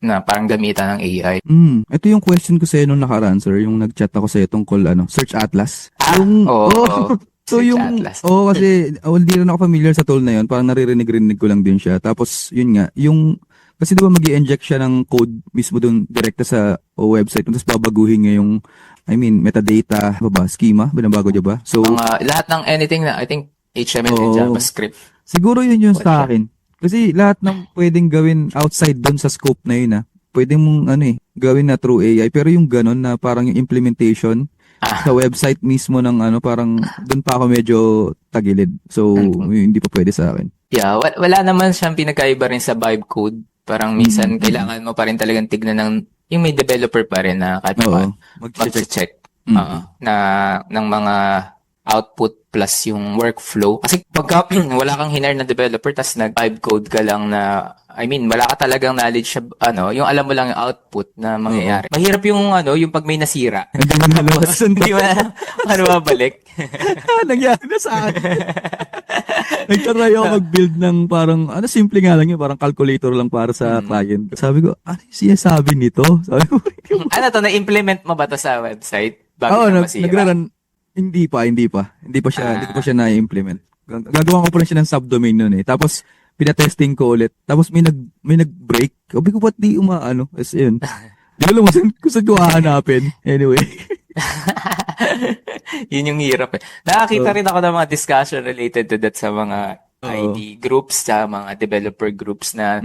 na parang gamitan ng AI? Ito yung question ko sa'yo nung nakaraan, sir. Yung nag-chat ako sa'yo tungkol Search Atlas. Oo. So Search yung, Atlas. kasi hindi rin ako familiar sa tool na yun. Parang naririnig-rinig ko lang din siya. Tapos, yun nga, kasi di ba mag-i-inject siya ng code mismo dun direkta sa website. Tapos babaguhin niya yung, metadata, schema, binabago niya ba? So, Lahat ng anything na, I think, HTML and Oo. JavaScript. siguro yun yung What sa siya? akin. Kasi lahat ng pwedeng gawin outside dun sa scope na yun, pwede mong, gawin na through AI. Pero yung ganun na parang yung implementation, sa website mismo ng parang doon pa ako medyo tagilid. So, hindi pa pwede sa akin. Yeah, wala naman siyang pinagkaiba rin sa vibe code. Parang minsan kailangan mo pa rin talagang tignan yung may developer pa rin na kahit Oo, paano mag-check. mag-check na ng mga output plus yung workflow. Kasi pagka wala kang hire na developer tas nag-vibe code ka lang na wala ka talagang knowledge sa yung alam mo lang yung output na mangyayari. Mahirap yung pag may nasira. Tapos hindi mo na paano babalik. Nangyari na sa akin. Nagtry ako mag-build ng parang, simple nga lang yun, parang calculator lang para sa client. Sabi ko, ano yung sinasabi nito? Sabi ko, Ano to, na-implement mo ba to sa website oo, bago siya masira? nagra-run. Hindi pa siya, hindi ko pa siya na-implement. Gagawa ko pa rin siya ng subdomain nun eh. Tapos, pinatesting ko ulit. Tapos, may nag-break. Sabi ko, ba't di umaano? As yun. Di ko alam kung saan ko hahanapin. Anyway. Yun yung hirap eh. Nakakita rin ako ng mga discussion related to that sa mga ID groups, sa mga developer groups na,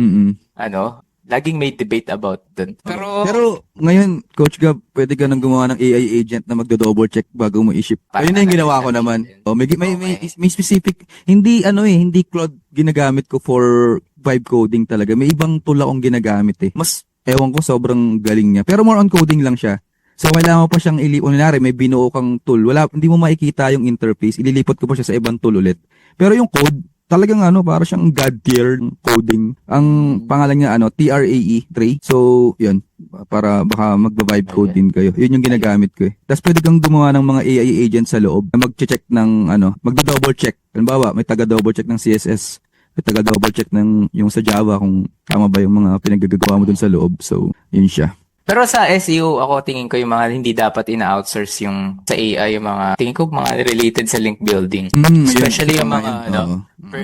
laging may debate about dun. Pero ngayon, Coach Gab, pwede ka nang gumawa ng AI agent na magdo-double check bago mo i-ship. Ayun na yung ginawa ko naman. May specific, hindi Claude ginagamit ko for vibe coding talaga. May ibang tool akong ginagamit eh. Mas, ewan ko, sobrang galing niya. Pero more on coding lang siya. So, kailangan mo pa siyang kunwari, may binuo kang tool. Hindi mo makikita yung interface. Ililipat ko pa siya sa ibang tool ulit. Pero yung code, talagang para siyang god tier coding. Ang pangalan niya TRAE 3. So, yun. Para baka magba-vibe code din kayo. Yun yung ginagamit ko eh. Tapos pwede kang gumawa ng mga AI agent sa loob na mag-check ng magdo-double check. Halimbawa, may taga-double check ng CSS. May taga-double check ng yung sa Java kung tama ba yung mga pinaggagawa mo dun sa loob. So, yun siya. Pero sa SEO, ako tingin ko yung mga hindi dapat ina-outsource yung sa AI, yung mga, tingin ko mga related sa link building. Especially yung mga,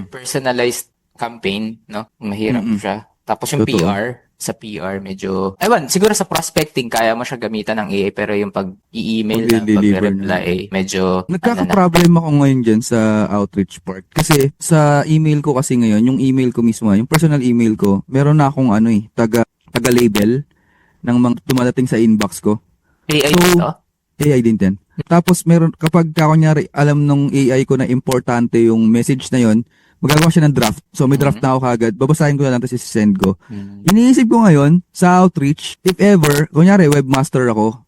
personalized campaign, no? Mahirap siya. Tapos yung Totoo. sa PR, medyo, siguro sa prospecting, kaya mo siya gamitan ng AI, pero yung pag-i-email na, Pag-deliver pag-reply, medyo, Nagkaka-problem ako ngayon dyan sa outreach part. Kasi sa email ko kasi ngayon, yung email ko mismo, yung personal email ko, meron na akong taga-label ng mga dumadating sa inbox ko. AI So, dito? AI din din. Tapos kapag kunyari alam nung AI ko na importante yung message na yon, magagawa siya ng draft. So may draft na ako kagad, babasahin ko na lang tapos i-send ko. Iniisip ko ngayon sa outreach, if ever, kunyari webmaster ako,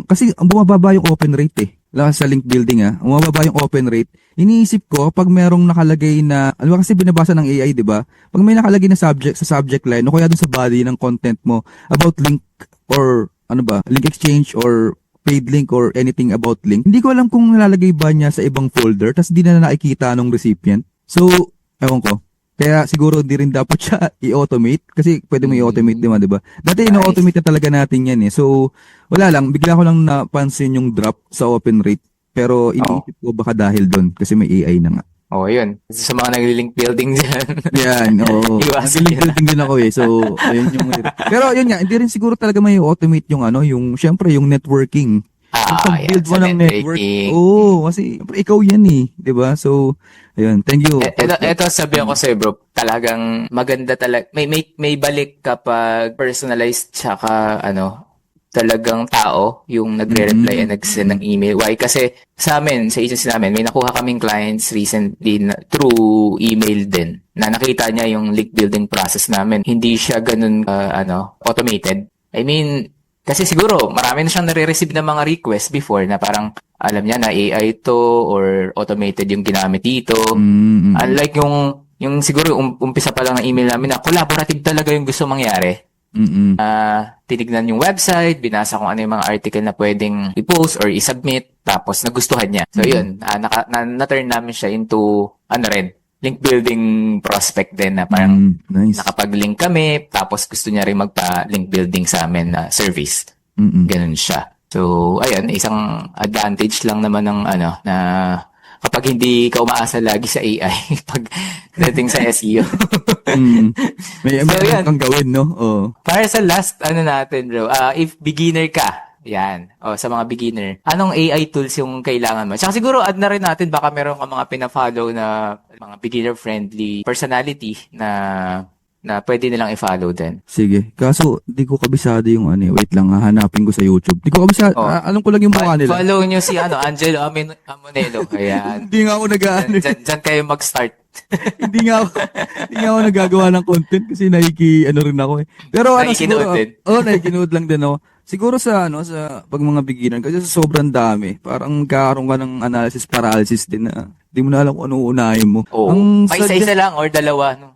kasi ang bumababa yung open rate eh. Sa link building bumababa yung open rate. Iniisip ko pag merong nakalagay na, kasi binabasa ng AI, 'di ba? Pag may nakalagay na subject sa subject line o kaya dun sa body ng content mo about link or link exchange or paid link or anything about link. Hindi ko alam kung nalalagay ba niya sa ibang folder tas di na nakikita nung recipient. So, ewan ko. Kaya siguro di rin dapat siya i-automate kasi pwede mo i-automate di ba? Dati ino-automate na talaga natin yan eh. So, wala lang. Bigla ko lang napansin yung drop sa open rate. Pero iniisip ko baka dahil doon kasi may AI na nga. Yun. Sa mga nag-link building dyan. Yan, oo. Iwasan Link building din ako eh. So, ayun yung pero yun nga, hindi rin siguro talaga may automate yung syempre yung networking. Pag-build mo ng network. Kasi ikaw yan eh. Diba? So, ayun. Thank you. Ito sabi ako sa'yo bro, talagang maganda talaga. May balik kapag personalized tsaka talagang tao yung nagre-reply and nag-send ng email. Why? Kasi sa amin, sa agency namin, may nakuha kaming clients recently through email din na nakita niya yung link building process namin. Hindi siya ganun automated. I mean, kasi siguro marami na siyang nare-receive ng mga request before na parang alam niya na AI to or automated yung ginamit dito. Unlike yung siguro umpisa pa lang ng email namin na collaborative talaga yung gusto mangyari. Tinignan yung website, binasa kung ano yung mga article na pwedeng i-post or i-submit, tapos nagustuhan niya. So yun, na-turn namin siya into link building prospect din na parang nice. nakapag-link kami, tapos gusto niya rin magpa-link building sa amin na service. Ganun siya. So ayun, isang advantage lang naman ng na kapag hindi ka umaasa lagi sa AI pag dating sa SEO. May kang gawin, no? Oh. Para sa last natin, bro, if beginner ka, yan, sa mga beginner, anong AI tools yung kailangan mo? Tsaka siguro add na rin natin, baka meron ka mga pina-follow na mga beginner-friendly personality na pwede nilang i-follow din. Sige. Kaso, di ko kabisado yung wait lang, hanapin ko sa YouTube. Di ko kabisado, alam ko lang yung mukha nila. Follow nyo si Angelo Amonelo. Ayan. Hindi nga ako Diyan kayo mag-start. hindi nga ako nagagawa ng content kasi rin ako eh. Pero siguro, nakikinood lang din ako. Siguro sa pag mga beginner kasi sa sobrang dami, parang magkakaroon ka ng analysis paralysis din na hindi mo na alam kung ano uunahin mo. Pa isa-isa lang or dalawa, no?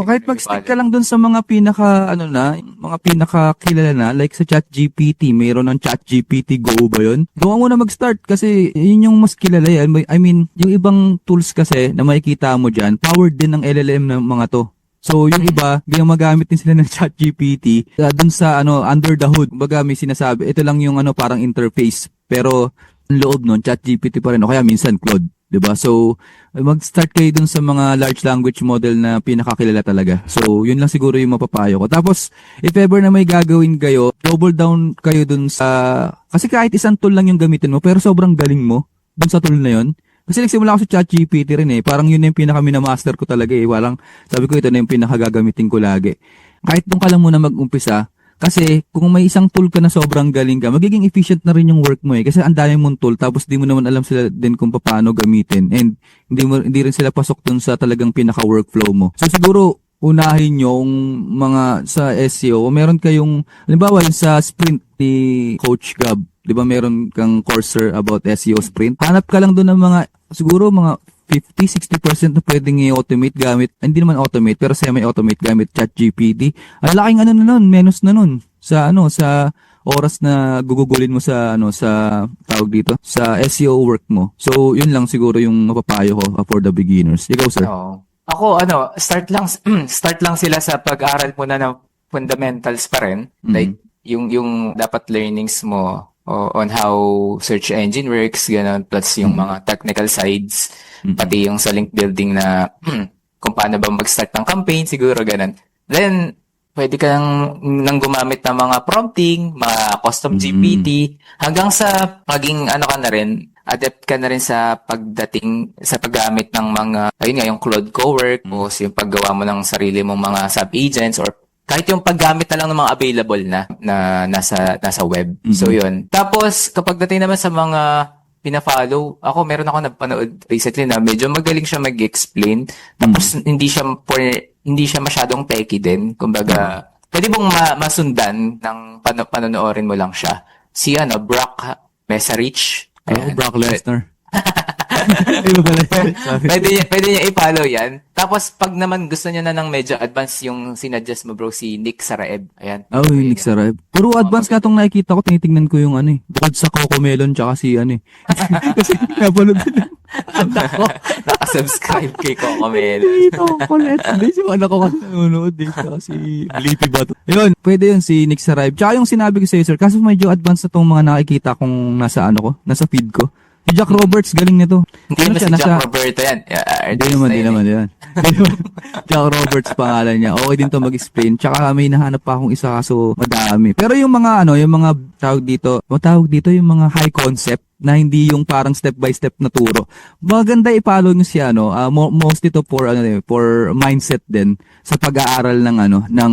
Kahit mag-stick ka lang dun sa mga mga pinakakilala na, like sa ChatGPT, mayroon ng ChatGPT Go ba yun? Doon mo na mag-start kasi yun yung mas kilala yan. I mean, yung ibang tools kasi na makikita mo dyan, powered din ng LLM ng mga to. So, yung iba, magamit din sila ng ChatGPT dun sa under the hood. Baga may sinasabi, ito lang yung parang interface. Pero, ang loob nun, ChatGPT pa rin. O kaya minsan, Claude. Diba? So, mag-start kayo dun sa mga large language model na pinakakilala talaga. So, yun lang siguro yung mapapayo ko. Tapos, if ever na may gagawin kayo, double down kayo dun sa... Kasi kahit isang tool lang yung gamitin mo, pero sobrang galing mo dun sa tool na yun. Kasi nagsimula ako sa ChatGPT rin eh. Parang yun na yung pinaka-minamaster ko talaga eh. Sabi ko ito na yung pinakagagamitin ko lagi. Kahit dun ka lang muna mag-umpisa, kasi kung may isang tool ka na sobrang galing ka, magiging efficient na rin yung work mo eh. Kasi ang dami mong tool tapos di mo naman alam sila din kung paano gamitin. And hindi rin sila pasok dun sa talagang pinaka-workflow mo. So siguro unahin nyo yung mga sa SEO. Meron kayong, halimbawa yung sa sprint ni Coach Gab, di ba meron kang course about SEO sprint? Hanap ka lang dun ng siguro mga 50-60% na pwedeng i-automate gamit, hindi naman automate, pero semi-automate gamit ChatGPT. Ang laking na nun, menos na nun. Sa oras na gugugulin mo sa tawag dito, sa SEO work mo. So, yun lang siguro yung mapapayo ko for the beginners. Ikaw, sir? Ako, start lang sila sa pag-aaral muna ng fundamentals pa rin. Like, yung dapat learnings mo on how search engine works, ganun, plus yung mga technical sides, pati yung sa link building na kung paano ba mag-start ng campaign, siguro ganun. Then, pwede ka nang gumamit ng mga prompting, mga custom GPT, hanggang sa maging ka na rin, adapt ka na rin sa paggamit ng mga, ayun nga, yung Claude Cowork, o yung paggawa mo ng sarili mong mga sub-agents, or kahit yung paggamit na lang ng mga available na nasa web. So, yun. Tapos, kapag dating naman sa mga pina-follow, meron ako napanood recently na medyo magaling siya mag-explain. Tapos, hindi siya masyadong techy din. Kumbaga, pwede mong masundan ng panonoorin mo lang siya. Si Brock Mesarich. Brock Lesnar. Pwede niya i-follow yan. Tapos, pag naman gusto niya na ng medyo advanced yung sinuggest mo, bro, si Nick Saraeb. Ayan. Yung Nick Saraeb. Puro advanced ka itong nakikita ko. Tinitingnan ko yung bukod sa Cocomelon tsaka si Kasi napanood din. Nakasubscribe kay Cocomelon. Ito, kulit. Hindi, yung anak ko kasi nanonood din. Tsaka si Blippi ba? Yun, pwede yun si Nick Saraeb. Tsaka yung sinabi ko sa'yo, sir, kasi medyo advanced na itong mga nakikita kong nasa nasa feed ko. Si Jack Roberts, galing nito. Hindi ba si Jack Roberto yan? Hindi naman yan. Jack Roberts pangalan niya. Okay din to mag-explain. Tsaka may nahanap pa akong isa kaso madami. Pero yung mga tawag dito yung mga high concept na hindi yung parang step by step na turo. Maganda i-follow nyo si mostly to for mindset din sa pag-aaral ng ng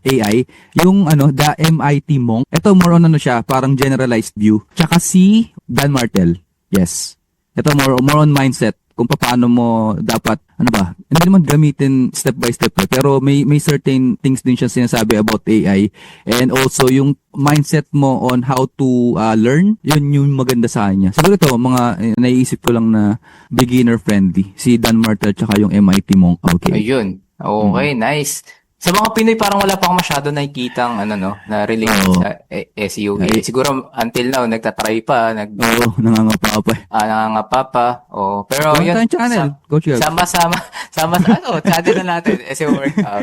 AI, yung the MIT Monk. Ito more on siya, parang generalized view. Tsaka si Dan Martel. Yes. Ito more on mindset kung paano mo dapat hindi naman gamitin step by step pero may certain things din siya sinasabi about AI, and also yung mindset mo on how to learn, yun yung maganda sa kanya. Siguro ito mga naiisip ko lang na beginner friendly, si Dan Martel tsaka yung MIT Monk. Okay. Ayun. Okay, nice. Sa mga Pinoy, parang wala pa akong masyado nakikitang na related Oo. sa SEO. Siguro until now, nagtatry pa, Oo, nangangapa pa. nangangapa pa. Oh, pero Meron yun, tayong channel, Coach Yab. sama-sama, channel na natin, SEO Workout,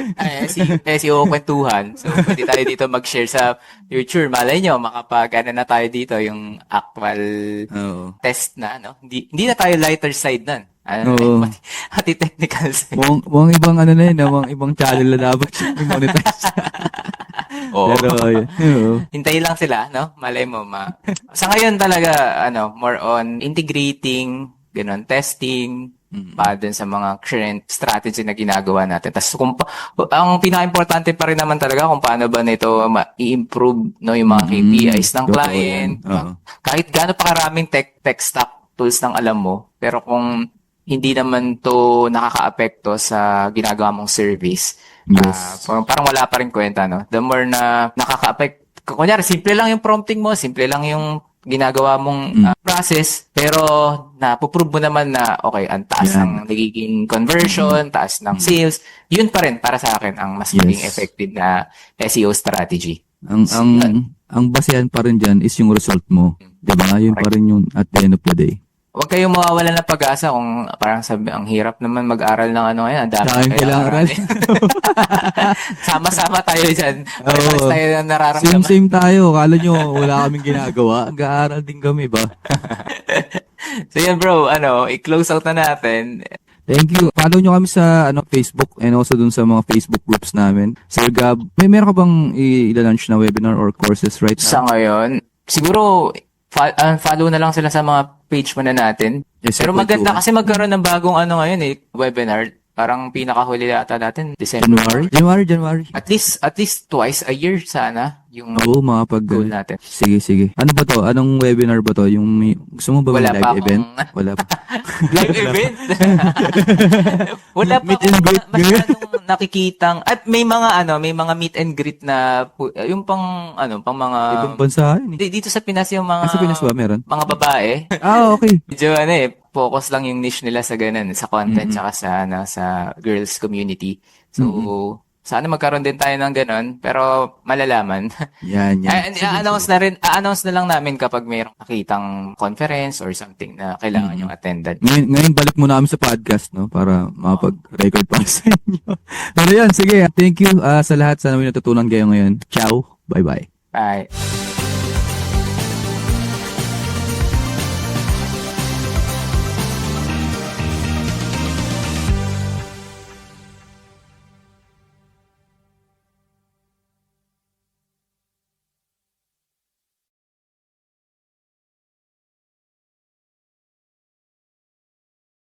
SEO Kwentuhan. So, pwede tayo dito mag-share sa future. Malay nyo, na tayo dito, yung actual Oo. test na, Hindi na tayo lighter side nun. Oo. Pati technical side. Mukhang ibang mukhang ibang channel na dapat i-monetize. Oo. Pero, oo. Hintayin lang sila, no? Malay mo, Sa ngayon talaga, more on integrating, testing, pa dun sa mga current strategy na ginagawa natin. Tapos, ang pinaka-importante pa rin naman talaga kung paano ba nito i-improve, yung mga KPIs ng Totoo client. yan. Oo. Kahit gaano pa karaming tech stack tools ng alam mo, pero kung hindi naman to nakakaapekto sa ginagawa mong service, Yes. parang wala pa rin kwenta, no? The more na nakaka-affect, kunyari, simple lang yung prompting mo, simple lang yung ginagawa mong process, pero napuprove mo naman na, okay, ang taas Yan. ng nagiging conversion, taas ng sales, yun pa rin para sa akin ang mas maging Yes. effective na SEO strategy. Ang basehan pa rin dyan is yung result mo. Diba? Yun pa rin yung at the end of the day. Huwag kayong mawawalan ng pag-asa kung parang sabi, ang hirap naman mag-aral ng ngayon, ang dami Sayang kailangan aralin. Sama-sama tayo dyan. Oo. Parehas tayo na nararamdaman. Same tayo. Kala nyo wala kaming ginagawa. Nag-aaral din kami ba? So yan bro, i-close out na natin. Thank you. Follow nyo kami sa Facebook and also dun sa mga Facebook groups namin. Sir Gab, meron ka bang i-launch na webinar or courses right Sa now? ngayon, siguro follow na lang sila sa mga page mo na natin. Yes, Pero sir, maganda kwentuhan. kasi magkaroon ng bagong ngayon webinar. Parang pinakahuli yata natin, December. January. At least twice a year sana yung Oo, mga goal natin. Sige. Ano ba to? Anong webinar ba to? Gusto mo ba may Wala live pa akong- event? Wala pa. Live event? Wala pa Meet and akong greet. masyadong nakikitang at may mga meet and greet na yung pang mga Ibang bansa yun eh. dito sa Pinas yung mga Sa Pinas ba meron? mga babae. Okay. Medyo focus lang yung niche nila sa ganun, sa content tsaka sa girls community. So sana magkaroon din tayo ng ganun, pero malalaman. Yan. I-announce na lang namin kapag mayroong nakitang conference or something na kailangan yung attendan. Ngayon balik muna kami sa podcast, no? Para makapag-record pa sa inyo. Pero yan, sige. Thank you sa lahat. Sana may natutunan kayo ngayon. Ciao. Bye-bye. Bye.